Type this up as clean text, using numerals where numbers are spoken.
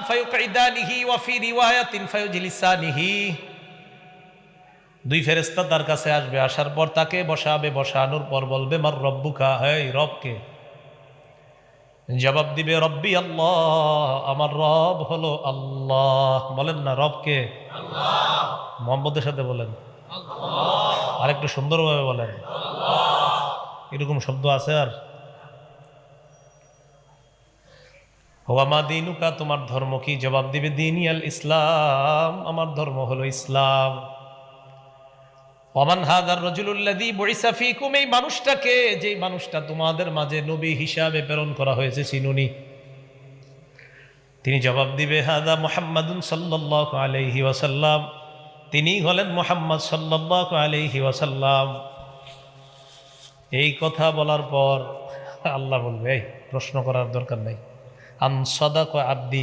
ফায়ুকঈদানিহি ওয়া ফি রিওয়ায়াতিন ফায়ুজলিসানিহি। দুই ফেরেশতা তার কাছে আসবে, আসার পর তাকে বসাবে, বসানোর পর বলবে মার রব্বুকা, এই রবকে? জবাব দিবে রব্বি আল্লাহ, আমার রব হলো আল্লাহ। বলেন না রবকে? আল্লাহ। মুহাম্মদের সাথে বলেন আল্লাহ। আর একটু সুন্দরভাবে বলেন আল্লাহ। এরকম শব্দ আছে আর? ওয়ামা দীনুকা, তোমার ধর্ম কি? জবাব দিবে দীনি আল ইসলাম, আমার ধর্ম হলো ইসলাম। ওয়ামান হাদার রাজুলুল্লাযী বুইসা ফীকুম, এই মানুষটাকে, যেই মানুষটা তোমাদের মাঝে নবী হিসাবে প্রেরণ করা হয়েছে, চিনুনি? তিনি জবাব দিবে হাদা মুহাম্মাদুন সাল্লাল্লাহু আলাইহি ওয়াসাল্লাম, তিনি হলেন মুহাম্মদ সাল্লাল্লাহু আলাইহি ওয়াসাল্লাম। এই কথা বলার পর আল্লাহ বলবে, এই প্রশ্ন করার দরকার নাই। আন সাদাকা আব্দি,